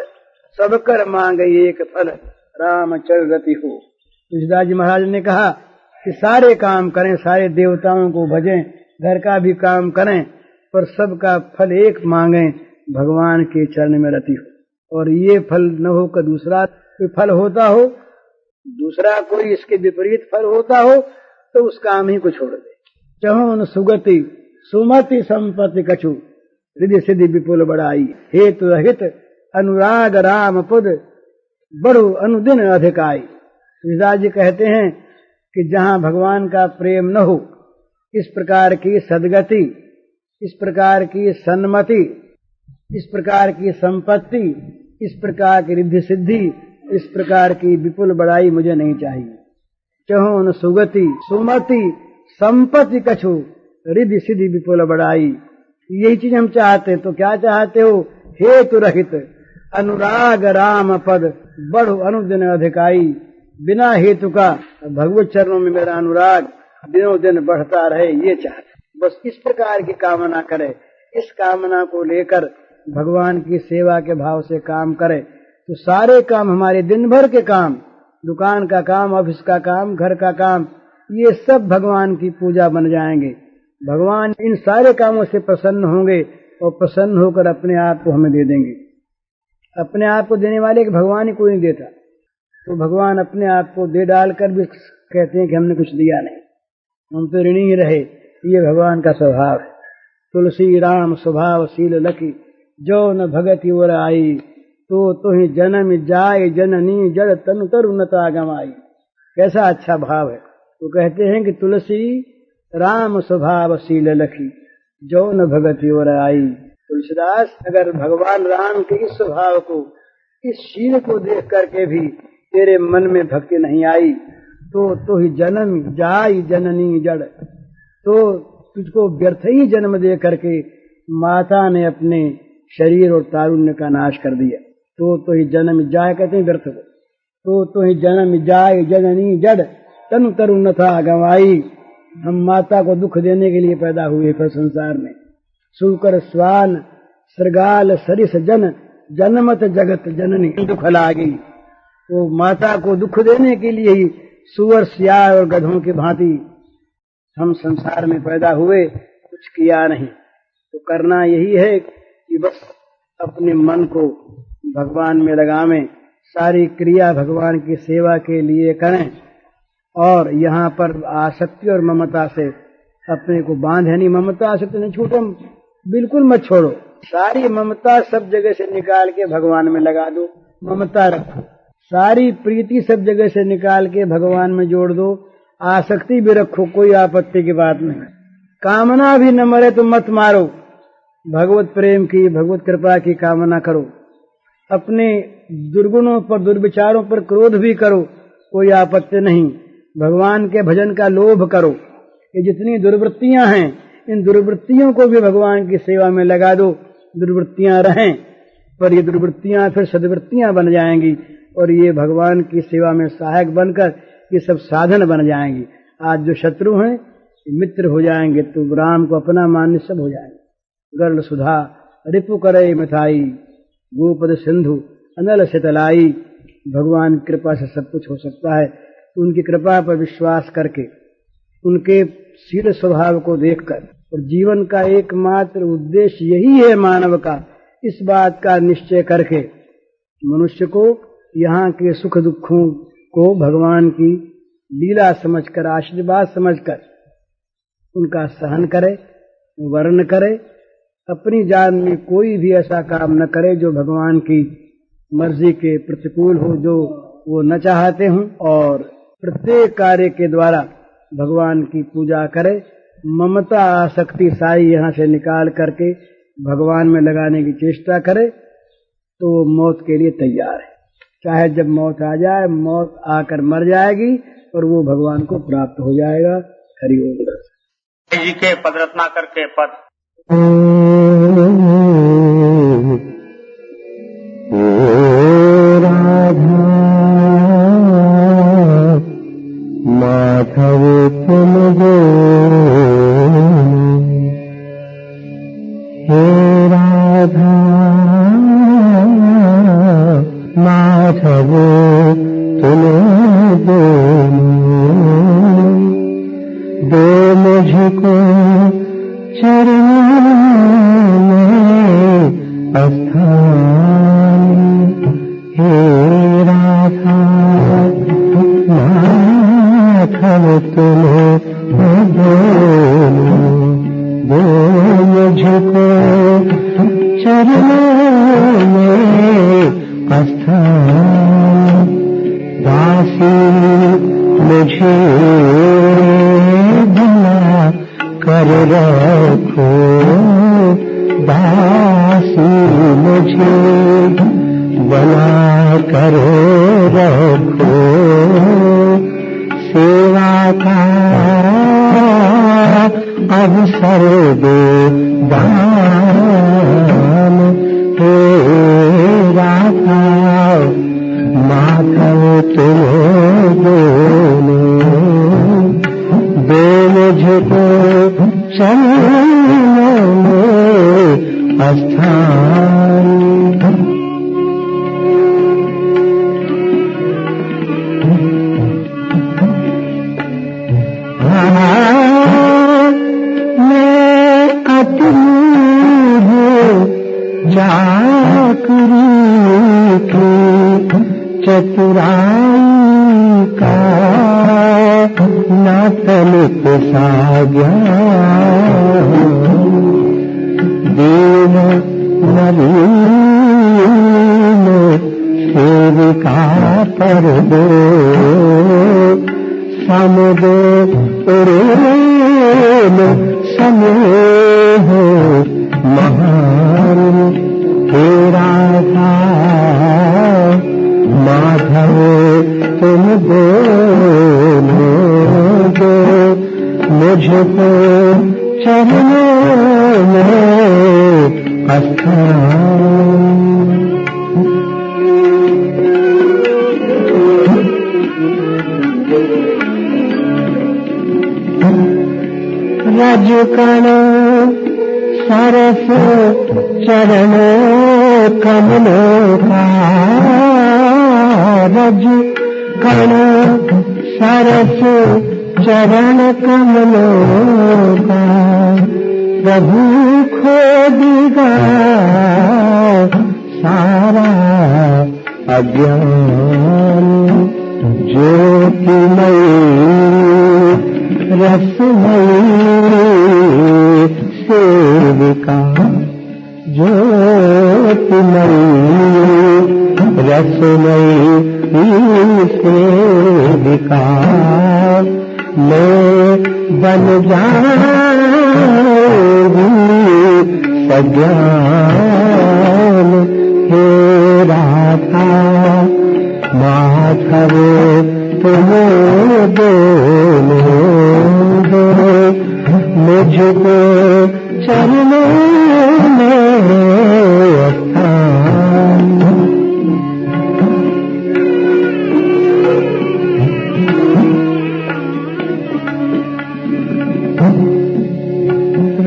सब कर मांगे एक फल, राम चर रति हो। तुलसीदास जी महाराज ने कहा कि सारे काम करें, सारे देवताओं को भजें, घर का भी काम करें, पर सबका फल एक मांगे, भगवान के चरण में रति हो। और ये फल न होकर दूसरा कोई फल होता हो, दूसरा कोई इसके विपरीत फल होता हो, तो उस काम ही को छोड़ दे। चहुन सुगति सुमति संपत्ति कछु, रिधि सिद्धि विपुल बड़ाई, हेतु रहित अनुराग राम पद, बड़ो अनुदिन अधिकाई। तुलसीदास जी कहते हैं कि जहां भगवान का प्रेम न हो, इस प्रकार की सदगति, इस प्रकार की सन्मति, इस प्रकार की संपत्ति, इस प्रकार की रिद्धि सिद्धि, इस प्रकार की विपुल बड़ाई मुझे नहीं चाहिए। चहुन सुगति सुमति संपत्ति कछु, रिद्धि सिद्धि विपुल बड़ाई, यही चीज हम चाहते हैं। तो क्या चाहते हो? हेतु रहित अनुराग राम पद, बढ़ो अनुदिन अधिकाई, बिना हेतु का भगवत चरणों में मेरा अनुराग दिनों दिन बढ़ता रहे, ये चाहते। बस इस प्रकार की कामना करे, इस कामना को लेकर भगवान की सेवा के भाव से काम करे, तो सारे काम हमारे दिन भर के काम, दुकान का काम, ऑफिस का काम, घर का काम, ये सब भगवान की पूजा बन जाएंगे। भगवान इन सारे कामों से प्रसन्न होंगे और प्रसन्न होकर अपने आप को हमें दे देंगे। अपने आप को देने वाले भगवान ही कोई नहीं देता, तो भगवान अपने आप को दे डालकर भी कहते हैं कि हमने कुछ दिया नहीं, हम तो ऋणी ही रहे। ये भगवान का स्वभाव है। तुलसी राम स्वभाव शील लखी, जो न भगति और आई, तो ही जन्म जाय जननी जड़ तनु तरुणता गमाई। कैसा अच्छा भाव है। वो कहते हैं कि तुलसी राम स्वभाव शील लखी, जो न भगति और आई। तुलसीदास, अगर भगवान राम के इस स्वभाव को, इस शील को देख करके भी तेरे मन में भक्ति नहीं आई, तो ही जन्म जाय जननी जड़, तो तुझको व्यर्थ ही जन्म दे करके माता ने अपने शरीर और तारुण्य का नाश कर दिया। तो ही जन्म जाय कहते हैं व्यर्थ को, तो ही जन्म जाय जननी जड़ तनु तरुण था गवाई। हम माता को दुख देने के लिए पैदा हुए फिर संसार में। सुकर स्वान श्रृगाल सरिस जन, जन्मत जगत जननी दुख लागी। वो माता को दुख देने के लिए ही सुअर सियार और गधों की भांति हम संसार में पैदा हुए, कुछ किया नहीं। तो करना यही है कि बस अपने मन को भगवान में लगावें, सारी क्रिया भगवान की सेवा के लिए करें, और यहाँ पर आसक्ति और ममता से अपने को बांधे नहीं। ममता आसक्ति नहीं छूटो, बिल्कुल मत छोड़ो। सारी ममता सब जगह से निकाल के भगवान में लगा दो, ममता रखो। सारी प्रीति सब जगह से निकाल के भगवान में जोड़ दो, आसक्ति भी रखो, कोई आपत्ति की बात नहीं। कामना भी न मरे तो मत मारो, भगवत प्रेम की, भगवत कृपा की कामना करो। अपने दुर्गुणों पर, दुर्विचारों पर क्रोध भी करो, कोई आपत्ति नहीं। भगवान के भजन का लोभ करो। ये जितनी दुर्वृत्तियां हैं, इन दुर्वृत्तियों को भी भगवान की सेवा में लगा दो। दुर्वृत्तियां रहें, पर ये दुर्वृत्तियां फिर सद्वृत्तियां बन जाएंगी, और ये भगवान की सेवा में सहायक बनकर ये सब साधन बन जाएंगी। आज जो शत्रु हैं मित्र हो जाएंगे, तो राम को अपना मान्य सब हो जाएंगे। गर्ल सुधा रिपु करे मिठाई, गोपद सिंधु अनल शीतलाई। भगवान की कृपा से सब कुछ हो सकता है। तो उनकी कृपा पर विश्वास करके, उनके शील स्वभाव को देखकर, और जीवन का एकमात्र उद्देश्य यही है मानव का, इस बात का निश्चय करके मनुष्य को यहाँ के सुख दुखों को भगवान की लीला समझकर, आशीर्वाद समझकर उनका सहन करे, वर्ण करे। अपनी जान में कोई भी ऐसा काम न करे जो भगवान की मर्जी के प्रतिकूल हो, जो वो न चाहते हों, और प्रत्येक कार्य के द्वारा भगवान की पूजा करे। ममता आसक्ति सारी यहाँ से निकाल करके भगवान में लगाने की चेष्टा करे, तो वो मौत के लिए तैयार है। चाहे जब मौत आ जाए, मौत आकर मर जाएगी और वो भगवान को प्राप्त हो जाएगा। हरि ओम जी के पद रत्नाकर के पद। माधव तुम हो हे राधा, दो मुझको चरणों में स्थान, हे राधा माधव तुम्हें दोनों, दो मुझको चरणों में स्थान, दासी मुझे बना कर रखो, दासी मुझे बना कर रखो, सेवा का अवसर दो दान, हे राधा माधव तुम्हें दोनों, दो मुझको चरणों में स्थान। मैं अतुल चाकरी की चतुराई का न तनिक सा ज्ञान, दीन नवीन सेविका पर दो, समुदो प्रेम समूह महान, हे राधा माधव तुम दोनों, दो मुझको चरणों में स्थान। रजकण सरस चरण कमलों का, रजकण सरस चरण कमलों का, प्रभु खोदिगा सारा अज्ञान, ज्योतिमयी रसमयी सेविका, ज्योतिमयी रसमयी सेविका, मैं बन जाऊंगी सज्ञान, हे राधा माधव तुम दोनों, दो मुझको चरणों में स्थान।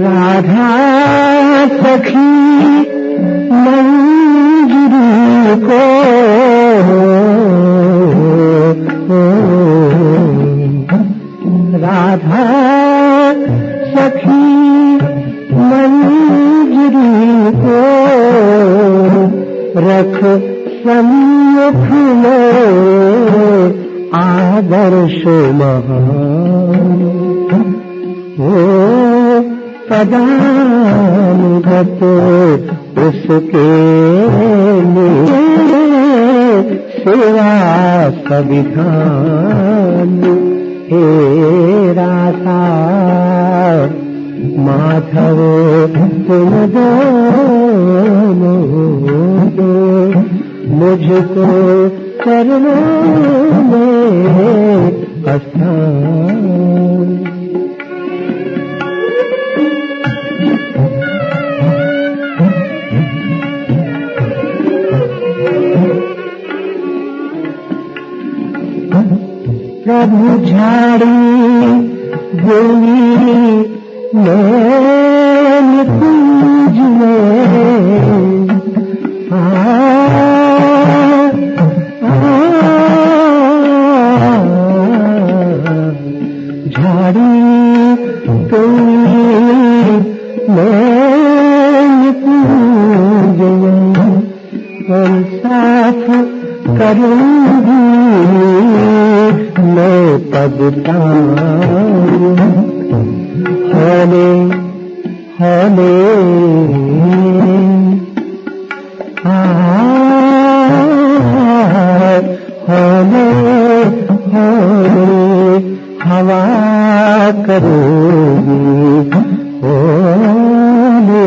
राधा सखी मंजरी को राधा सखी मंजरी को रख सम्मुख में आदर्श महान, वो पदानुगत उसके लिए सेवा संविधान, हे राधा माधव तुम दोनों, मुझको चरणों में स्थान। प्रभु झाड़ी गोली नैन कुंज में, झाड़ी भी तुम्ही मैं पूजन हम साफ करूंगी मैं पद तारूं होले होले होले होले हवा करोगी होले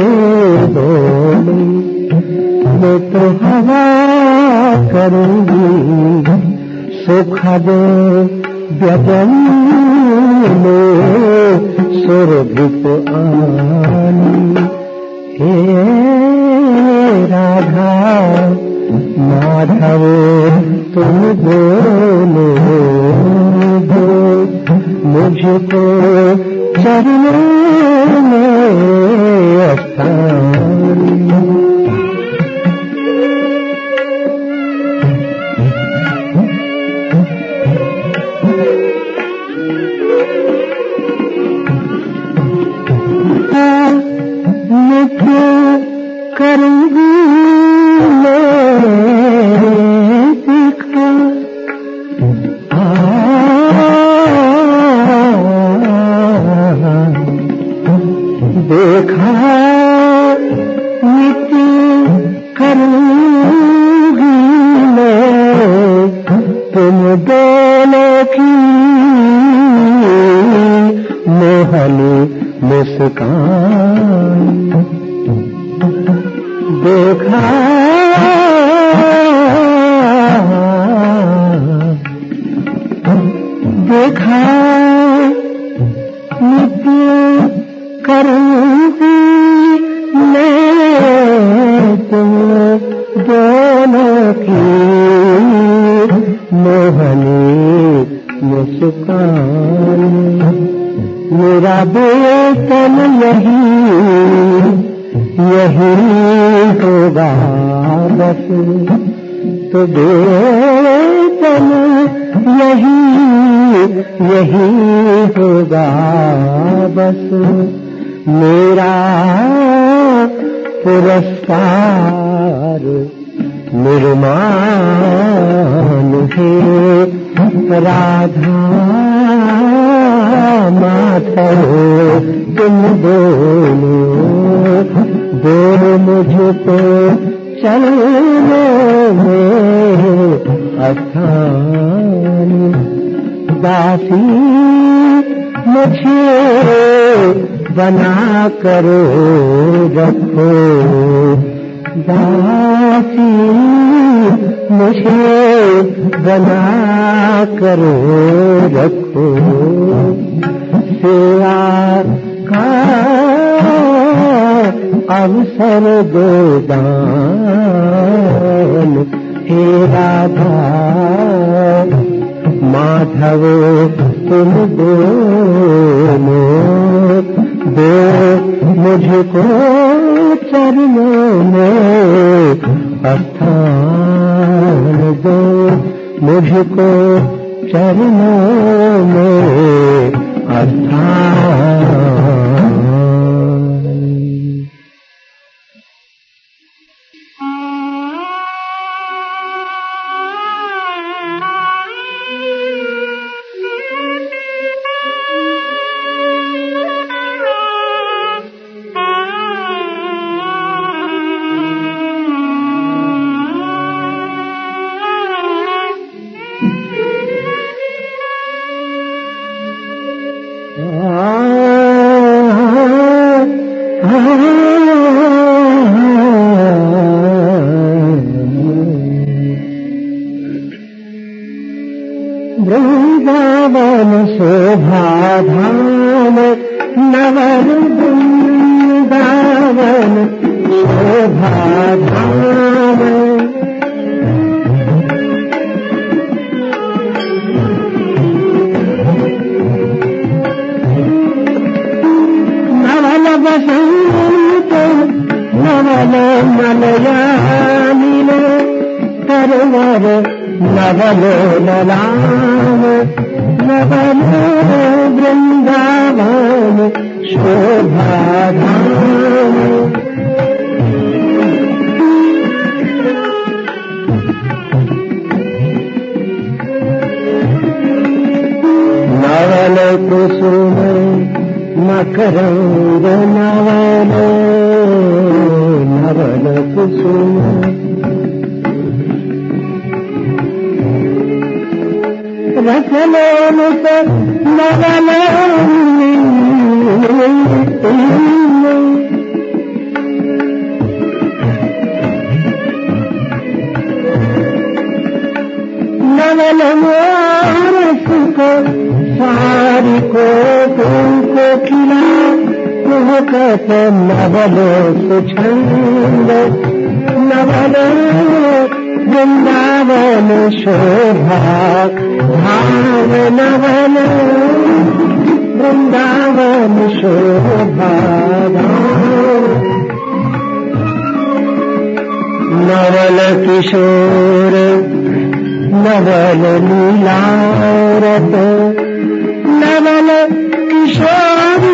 होले मैं तो हवा करूंगी सुखा दे व्यजन में सुरभित आनी हे राधा माधव तुम बोलो दो मुझको चरणों में स्थान करूंगी देखा नित्य करूंगी मैं तुम दोनों की मोहनी मुस्कान देखा देखा नित्य करूंगी मैं तुम दोनों की मोहनी मुस्कान मेरा वेतन यही होगा बस तो वेतन यही होगा बस मेरा पुरस्कार निर्माण है राधा माधव तुम दोनों मुझको चलने में स्थान दासी मुझे बना करो रखो दासी मुझे बना करो रखो सेवा का अवसर दो दान हे राधा माधव तुम दोनों दो मुझको चरणों में स्थान दो मुझको चरणों में स्थान वृंदावन शोभा धाम नवर वृंदावन शोभा धाम नवल बसंत नवल मलयामिन तरवर नवलो ललाम नवलो वृंदावन शोभा धाम। नवल कुसुम मकरंद नवल, नवल कुसुम रसलोलुत नवल, नवल मोरस को सारी को तुमको खिला, कहत नवल सुछंद, नवल वृंदावन शोभा धाम, नवल वृंदावन शोभा धाम। नवल किशोर नवल नीलारत, नवल किशोर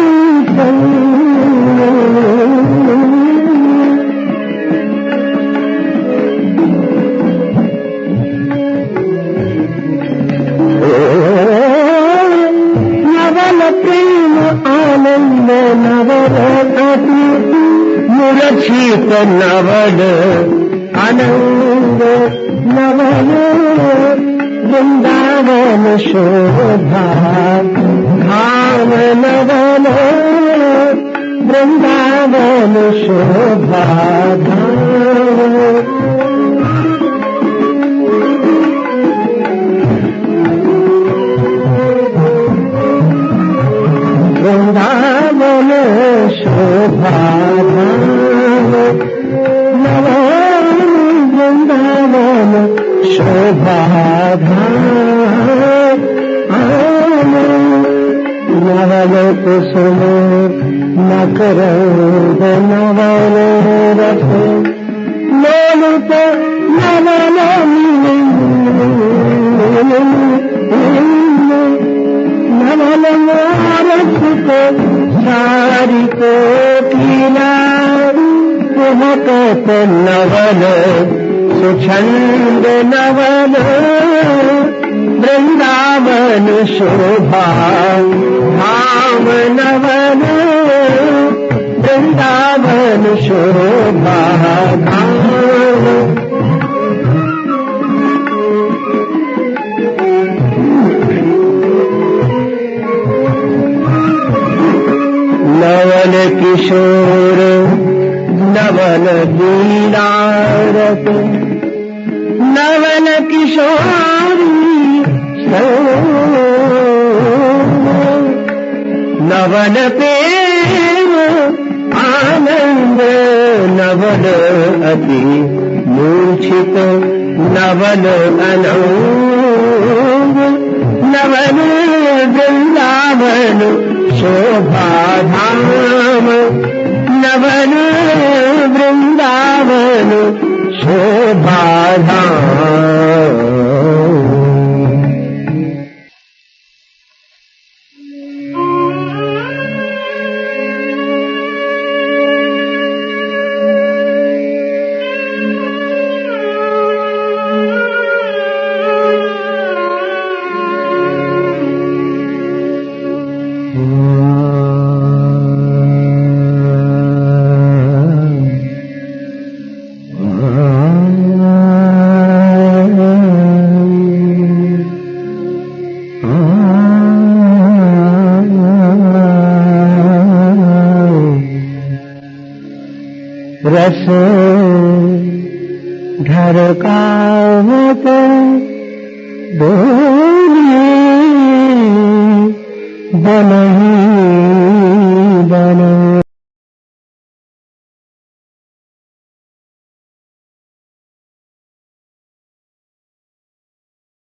नवल प्रेम आनंद, नवल मूर्छित नवल आनंद, नवल वृंदावन शोभा धाम, नवल वृंदावन शोभा धाम। वृंदावन शोभा धाम, नवल वृंदावन शोभा धाम। नवल कुसुम मकरंद नवल रस, लोलुत नवल नवल मोरस को सारी को पीला, कहत नवल सुछंद, नवल वृंदावन शोभा धाम, नवल वृंदावन शोभा धाम। नवल किशोर नवल नीलारत, नवल किशोरी नवल प्रेम आनंद, नवल अति मूर्छित नवल अनंग, नवल वृंदावन शोभा धाम, नवल वृंदावन शोभा धाम। रस ढरकावत बोली बनही